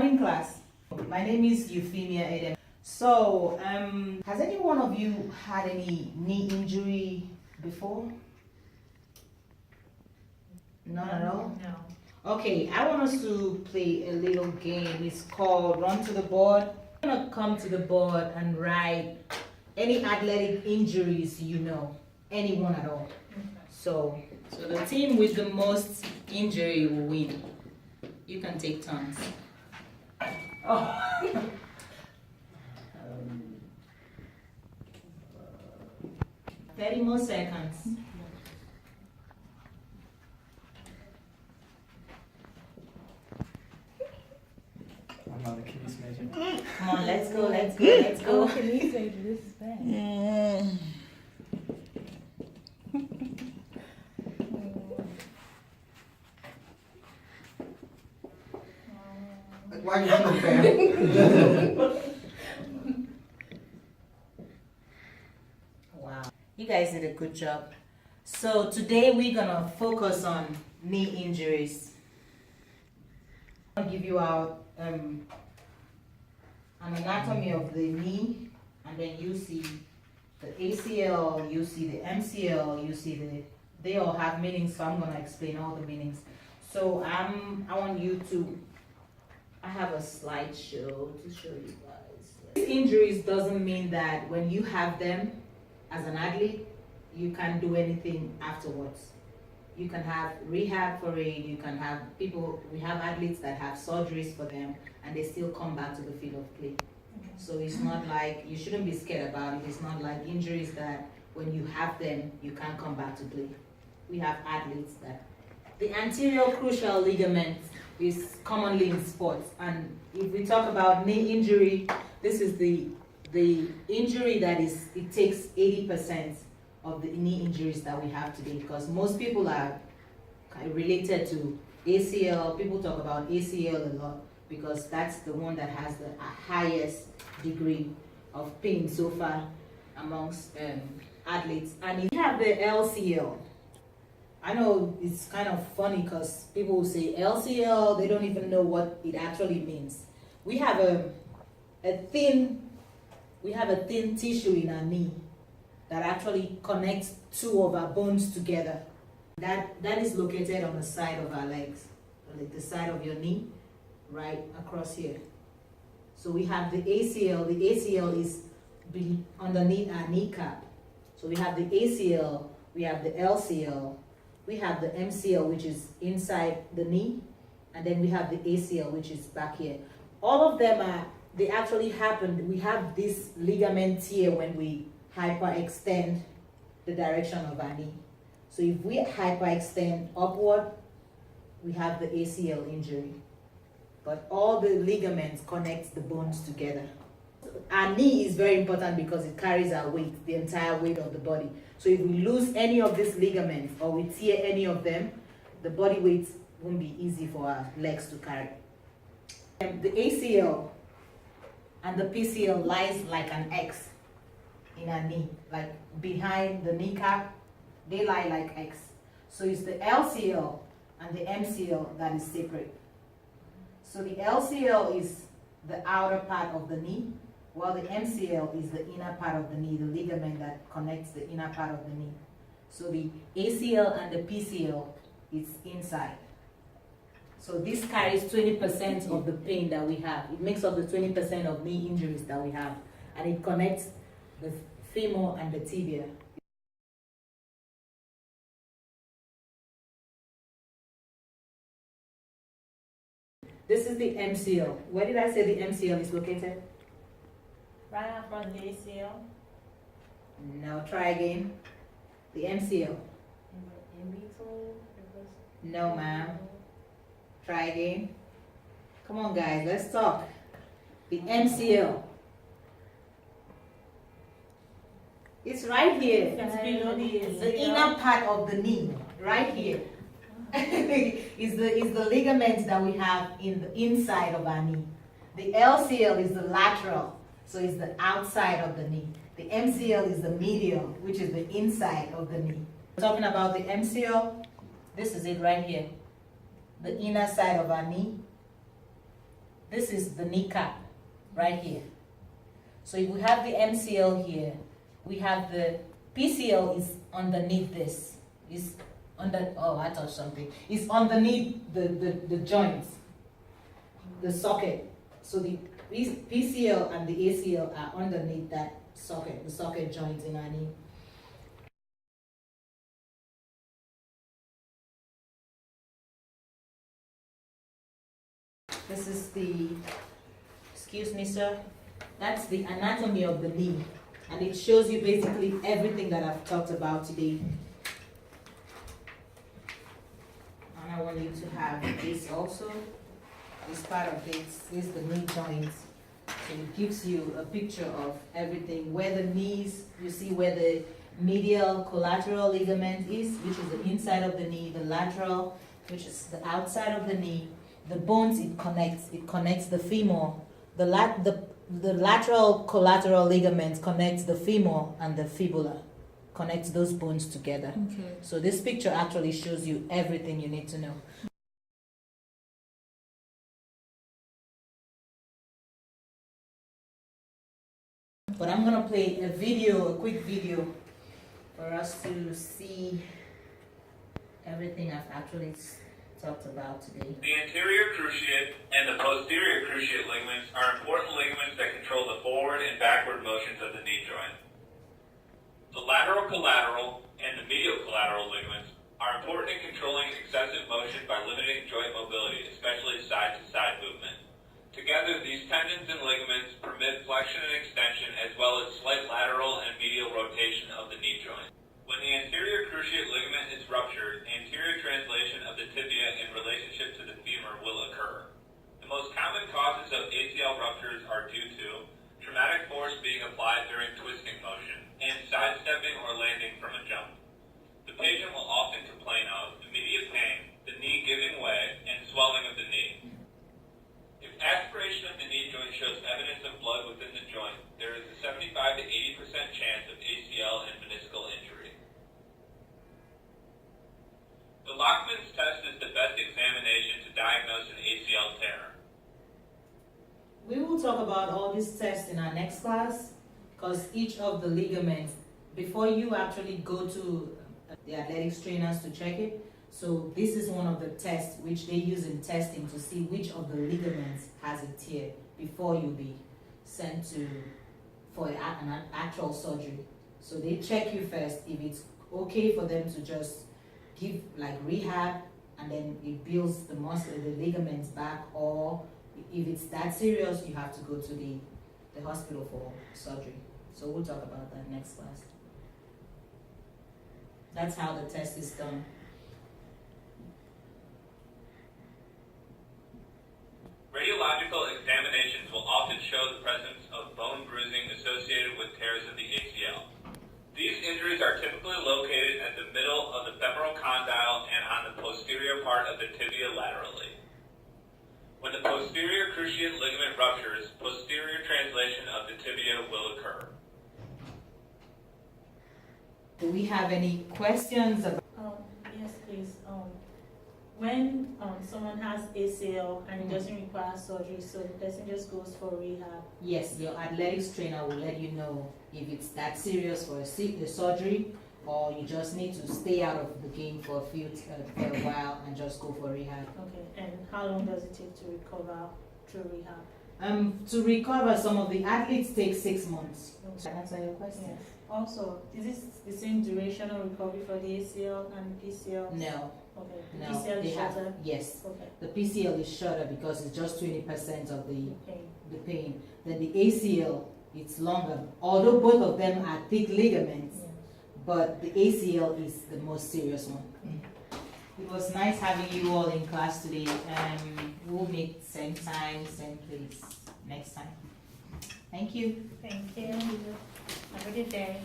Morning class. My name is Euphemia Eden. So, has any one of you had any knee injury before? None at all? No. Okay, I want us to play a little game. It's called Run to the Board. I'm gonna come to the board and write any athletic injuries you know, anyone at all. So the team with the most injury will win. You can take turns. Oh. 30 more seconds. I'm not a kidney major. Come on, let's go, let's go, let's go. Can you say this is bad? Why you so bad? Wow, you guys did a good job. So today we're gonna focus on knee injuries. I'll give you out an anatomy of the knee, and then you see the ACL, you see the MCL, you see they all have meanings, so I'm gonna explain all the meanings. So I want you to, I have a slideshow to show you guys. Injuries doesn't mean that when you have them as an athlete, you can't do anything afterwards. You can have rehab for it, you can have we have athletes that have surgeries for them and they still come back to the field of play. So it's not like, you shouldn't be scared about it. It's not like injuries that when you have them, you can't come back to play. We have athletes that, the anterior crucial ligament is commonly in sports, and if we talk about knee injury, this is the injury that it takes 80% of the knee injuries that we have today, because most people are related to ACL. People talk about ACL a lot because that's the one that has the highest degree of pain so far amongst athletes. And you have the LCL. I know it's kind of funny because people will say LCL, they don't even know what it actually means. We have a thin tissue in our knee that actually connects two of our bones together. That is located on the side of our legs, like the side of your knee, right across here. So we have the ACL. The ACL is underneath our kneecap. So we have the ACL, we have the LCL, we have the MCL, which is inside the knee, and then we have the ACL, which is back here. All of them they actually happened. We have this ligament here when we hyperextend the direction of our knee. So if we hyperextend upward, we have the ACL injury. But all the ligaments connect the bones together. Our knee is very important because it carries our weight, the entire weight of the body. So if we lose any of these ligaments or we tear any of them, the body weight won't be easy for our legs to carry. The ACL and the PCL lies like an X in our knee, like behind the kneecap, they lie like X. So it's the LCL and the MCL that is separate. So the LCL is the outer part of the knee, while the MCL is the inner part of the knee, the ligament that connects the inner part of the knee. So the ACL and the PCL is inside. So this carries 20% of the pain that we have. It makes up the 20% of knee injuries that we have, and it connects the femur and the tibia. This is the MCL. Where did I say the MCL is located? Right out front of the ACL. No, try again. The MCL. In between. No, ma'am. Try again. Come on, guys, let's talk. The MCL. It's right here. It's below the ACL. The inner part of the knee, right here. is the ligament that we have in the inside of our knee. The LCL is the lateral, so it's the outside of the knee. The MCL is the medial, which is the inside of the knee. We're talking about the MCL. This is it right here. The inner side of our knee. this is the kneecap right here. So if we have the MCL here, we have the PCL is underneath this. Is under, oh, I touched something. It's underneath the joints, the socket. So the PCL and the ACL are underneath that socket, the socket joints in our knee. This is the, excuse me, sir, that's the anatomy of the knee. And it shows you basically everything that I've talked about today. And I want you to have this also. This part of this is the knee joint. So it gives you a picture of everything, where the knees, you see where the medial collateral ligament is, which is the inside of the knee, the lateral, which is the outside of the knee. The bones it connects the femur. The lateral collateral ligament connects the femur and the fibula, connects those bones together. Okay. So this picture actually shows you everything you need to know. But I'm gonna play a quick video, for us to see everything I've actually talked about today. The anterior cruciate and the posterior cruciate ligaments are important ligaments that control the forward and backward motions of the knee joint. The lateral collateral and the medial collateral ligaments are important in controlling excessive motion by limiting joint mobility, especially side-to-side movement. Together, these tendons and ligaments permit flexion and extension as well as slight lateral and medial rotation of the knee joint. When the anterior cruciate ligament is ruptured, anterior translation of the tibia in relationship to the femur will occur. The most common causes of ACL ruptures are due to traumatic force being applied during twisting motion and sidestepping or landing from a jump. The patient will often complain of immediate pain, the knee giving way, and swelling of the knee. If aspiration of the knee joint shows evidence of blood within the joint, there is a 75 to 80% chance of ACL and meniscal injury. The Lockman's test is the best examination to diagnose an ACL tear. We will talk about all these tests in our next class, because each of the ligaments, before you actually go to the athletics trainers to check it, so this is one of the tests which they use in testing to see which of the ligaments has a tear before you be sent for an actual surgery. So they check you first if it's okay for them to just give like rehab and then it builds the muscle, the ligaments back, or if it's that serious, you have to go to the hospital for surgery. So we'll talk about that next class. That's how the test is done. Radiological examinations will often show the presence of bone bruising associated with tears of the ACL. These injuries are typically located at the middle of the femoral condyle and on the posterior part of the tibia laterally. When the posterior cruciate ligament ruptures, posterior translation of the tibia will occur. Do we have any questions about? Yes, please. When someone has ACL and it doesn't require surgery, so the person just goes for rehab. Yes, your athletics trainer will let you know if it's that serious for a surgery, or you just need to stay out of the game for a while and just go for rehab. Okay, and how long does it take to recover through rehab? To recover, some of the athletes take 6 months. Can I answer your question? Yes. Also, is this the same duration of recovery for the ACL and PCL? No, Okay. The no. PCL They is have, shorter? yes. Okay. The PCL is shorter because it's just 20% of Pain. the pain. Then the ACL, it's longer. Although both of them are thick ligaments, Yeah. but the ACL is the most serious one. It was nice having you all in class today. We'll meet same time, same place next time. Thank you. Thank you. Have a good day.